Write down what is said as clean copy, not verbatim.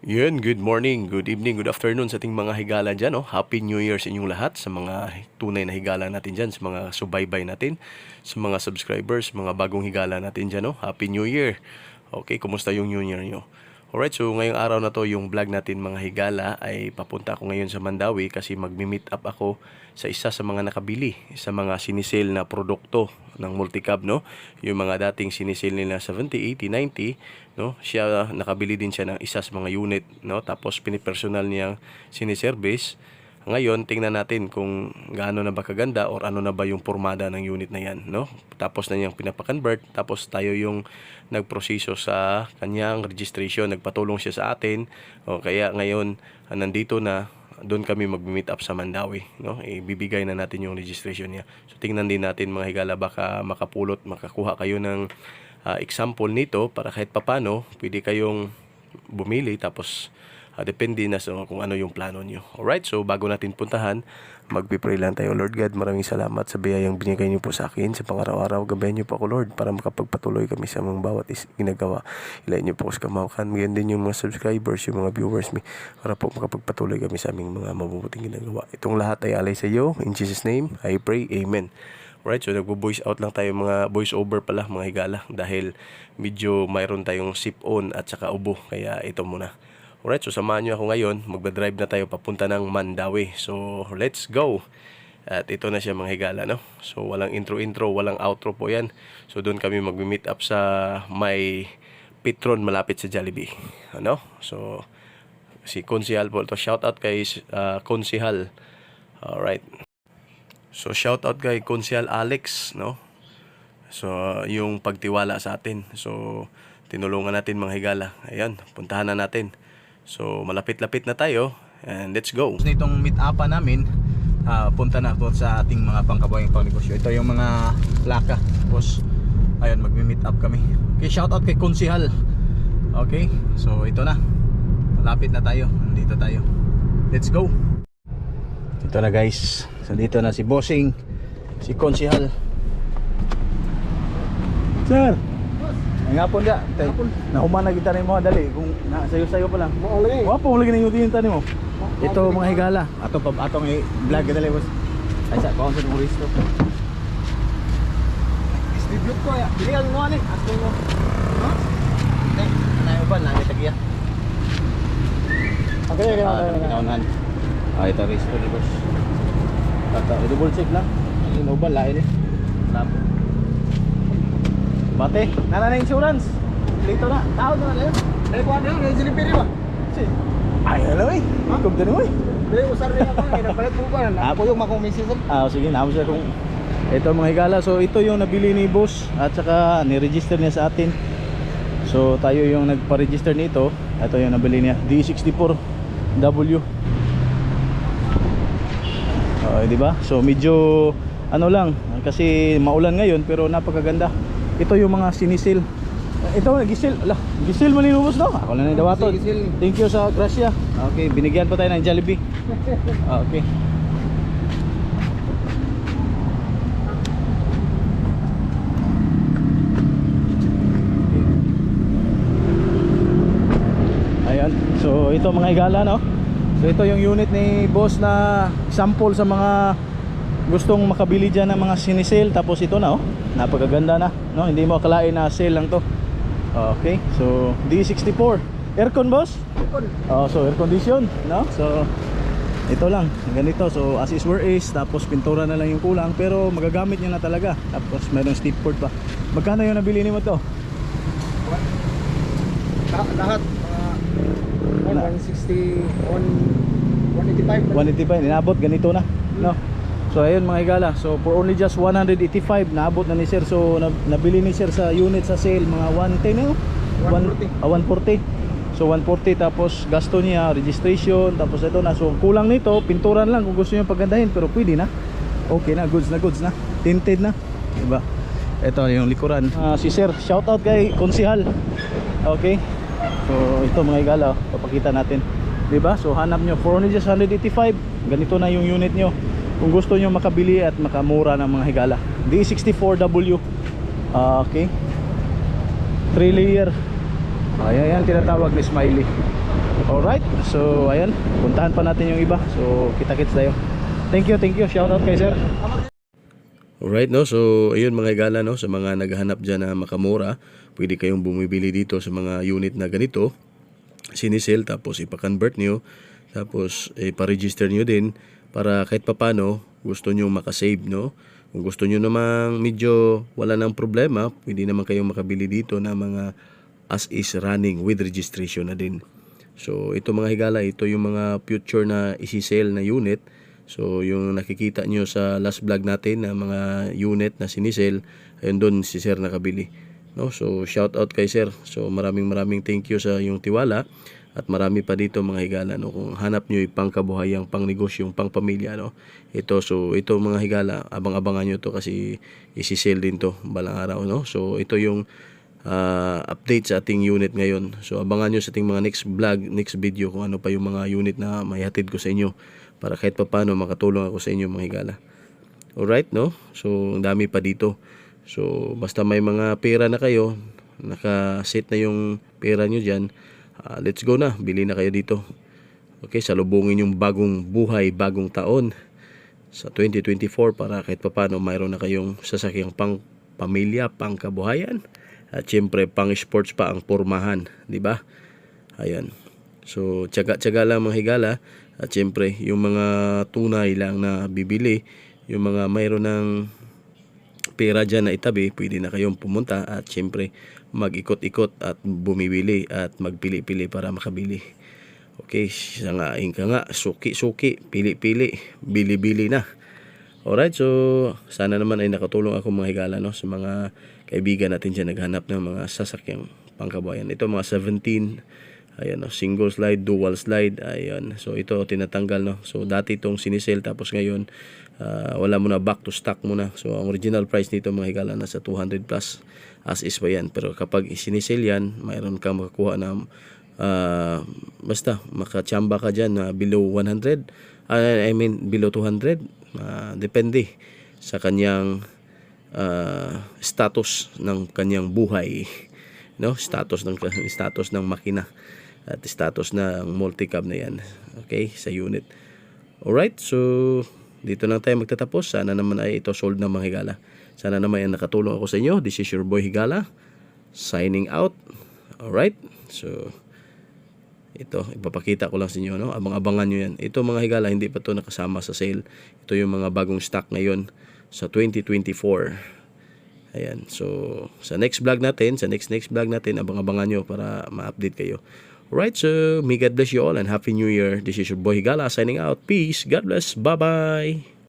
Yun, good morning, good evening, good afternoon sa ating mga higala dyan. No? Happy New Year sa inyong lahat, sa mga tunay na higala natin dyan, sa mga subaybay natin, sa mga subscribers, mga bagong higala natin dyan. No? Happy New Year. Okay, kumusta yung New Year nyo? Alright, so ngayong araw na to, yung vlog natin mga higala ay papunta ako ngayon sa Mandawi kasi magmi-meet up ako sa isa sa mga nakabili sa mga sinisale na produkto ng Multicab, no? Yung mga dating sinisale nila 70, 80, 90, no? Siya nakabili din siya ng isa sa mga unit, no? Tapos pinipersonal niya siniservice. Ngayon, tingnan natin kung gaano na ba kaganda or ano na ba yung pormada ng unit na yan, no? Tapos na niyang pinapa-convert, tapos tayo yung nagproseso sa kanyang registration, nagpatulong siya sa atin. O kaya ngayon, nandito na, doon kami mag-meet up sa Mandawi, no? Ibibigay na natin yung registration niya. So tingnan din natin mga higala, baka makapulot, makakuha kayo ng example nito para kahit papano pwede kayong bumili, tapos depende na sa kung ano yung plano nyo. Alright, so bago natin puntahan, magpipray lang tayo. Lord God, maraming salamat sa biyayang binigay niyo po sa akin sa pang-araw-araw. Gabayan niyo po ako, Lord, para makapagpatuloy kami sa mga bawat ginagawa. Ilayin niyo po ako sa kamawakan. Ganyan din yung mga subscribers, yung mga viewers mi, para po makapagpatuloy kami sa aming mga mabubuting ginagawa. Itong lahat ay alay sa iyo. In Jesus' name, I pray. Amen. Alright, so nagbo-voice out lang tayo, mga voice over pala mga higala, dahil medyo mayroon tayong sip-on at saka ubo, kaya ito muna. Alright, so samahan nyo ako ngayon, magdadrive na tayo papunta ng Mandawi. So let's go. At ito na siya mga higala, no? So walang intro-intro, walang outro po yan. So doon kami mag-meet up sa may Petron malapit sa Jollibee, ano? So si Konsihal po ito, shout out kay Konsihal. Alright, so shout out kay Konsihal Alex, no? So yung pagtiwala sa atin, so tinulungan natin mga higala. Ayan, puntahan na natin. So malapit-lapit na tayo, and let's go. Nitong meet up namin, punta na po sa ating mga pangkabuhayang pangnegosyo. Ito yung mga plaka. Tapos ayun, magmi-meet up kami. Okay, shout out kay Konsihal. Okay, so ito na, malapit na tayo, nandito tayo. Let's go. Ito na guys, so dito na si Bossing, si Konsihal. Sir, nga po dia, nahuman na kita ni mo, dali kung sayo-sayo pa lang. Wa po lagi na yung tinta nimo. Ito mga higala, atong vlog dali boss. Ay sa ko sa Moristo. Distribute ko ya. Dili ang mo ani, ato mo. Ha? Nek, nayo ba na tagiya. Okay, kinaunan. Ito Risto ni boss. Tata, double check lang. Ano ba lain eh? Sapo. Bate, nana na insurance. Dito na, tao na lang. Dali ko ano, may silipiri ba? Ay, alam eh. Ikaw din mo eh. Dali, usar rin ako. Napalit mo ba? Ako yung makumisis. Sige, naman siya kung... Ito mga higala, so ito yung nabili ni boss at saka ni-register niya sa atin. So tayo yung nagpa-register nito. Ito yung nabili niya, D64W. Diba? So medyo ano lang, kasi maulan ngayon pero napakaganda. Ito yung mga sinisil. Ito gisil. Ala, gisil man linubos no? Ako na dawaton. Thank you sa grasya. Okay, binigyan pa tayo ng Jollibee. Okay. Ayan. So ito mga higala, no? So ito yung unit ni boss na sample sa mga gustong makabili dyan ng mga sinisale. Tapos ito na, oh, napakaganda na, no? Hindi mo akalain na sale lang to. Okay, so D64 aircon boss? Aircon. So air condition, no? So ito lang, ganito. So as is where is, tapos pintura na lang yung kulang, pero magagamit nyo na talaga. Tapos mayroong step cord pa. Magkano yung nabili ni mo to? Lahat 160, 185. 185, inabot ganito na, no? So ayun mga higala, so for only just 185 naabot na ni sir. So nabili ni sir sa unit sa sale mga 110 no? 140. So 140, tapos gasto niya registration, tapos ito na. So kulang nito, pinturan lang kung gusto niyo pagandahin, pero pwede na. Okay na, goods na. Tinted na, diba? Ito yung likuran. Si sir, shout out kay Konsihal. Okay. So ito mga higala, papakita natin. Diba? So hanap nyo for only just 185. Ganito na yung unit nyo kung gusto nyo makabili at makamura ng mga higala. D64W. Okay, 3 layer. Ayan, tinatawag ni Smiley. Alright, so ayan, puntahan pa natin yung iba. So kita-kits tayo. Thank you, shout out kay sir. Alright, no, so ayun mga higala, no, sa mga naghahanap dyan na makamura, pwede kayong bumibili dito sa mga unit na ganito, sinisell, tapos ipa-convert nyo, tapos ipa-register nyo din para kahit papano gusto nyo makasave, no. Kung gusto nyo namang medyo wala nang problema, pwede naman kayong makabili dito na mga as is running with registration na din. So ito mga higala, ito yung mga future na isi-sell na unit. So yung nakikita nyo sa last vlog natin na mga unit na sinisell, ayun doon si sir nakabili, no? So shout out kay sir. So maraming thank you sa yung tiwala. At marami pa dito mga higala, no, kung hanap nyo yung pangkabuhayang, pang negosyong, pang pamilya, no. Ito, so ito mga higala, abang-abangan nyo to kasi isi-sell din to balang araw, no. So ito yung update sa ating unit ngayon. So abangan nyo sa ating mga next vlog, next video kung ano pa yung mga unit na maihatid ko sa inyo para kahit paano makatulong ako sa inyo mga higala. Alright, no? So ang dami pa dito. So basta may mga pera na kayo, naka-set na yung pera nyo dyan, let's go na, bili na kayo dito. Okay, salubungin yung bagong buhay, bagong taon sa 2024 para kahit paano mayroon na kayong sasakyang pang pamilya, pang kabuhayan. At syempre pang sports pa ang pormahan, di ba? Ayan. So tiyaga-tiyaga lang mga higala. At syempre yung mga tunay lang na bibili, yung mga mayroon ng pera dyan na itabi, pwede na kayong pumunta at syempre mag-ikot-ikot at bumibili at magpili-pili para makabili. Okay, sangain ka nga, suki-suki, pili-pili, bili-bili na. Alright, so sana naman ay nakatulong ako mga higala, no, sa mga kaibigan natin dyan naghanap ng mga sasakyang pangkabuhayan. Ito mga 17, ayan, no, single slide, dual slide, ayan. So ito tinatanggal, no. So dati itong sinisell tapos ngayon wala mo na, back to stock muna. So ang original price nito mga higala nasa 200 plus as is pa yan. Pero kapag sinisell yan, mayroon kang makakuha na basta makachamba ka dyan na below 100, I mean below 200. Depende sa kanyang status ng kanyang buhay, no, status ng makina at status ng multicab na yan, okay, sa unit. Alright, so dito lang tayo magtatapos. Sana naman ay ito sold na mga higala. Sana naman ay nakatulong ako sa inyo. This is your boy Higala signing out. Alright, so ito, ipapakita ko lang sa inyo, no? Abang-abangan nyo yan. Ito mga higala, hindi pa to nakasama sa sale. Ito yung mga bagong stock ngayon sa 2024. Ayan, so sa next vlog natin, sa next vlog natin, abang-abangan nyo para ma-update kayo. Alright, so may God bless you all and Happy New Year. This is your boy Higala signing out. Peace, God bless, bye-bye.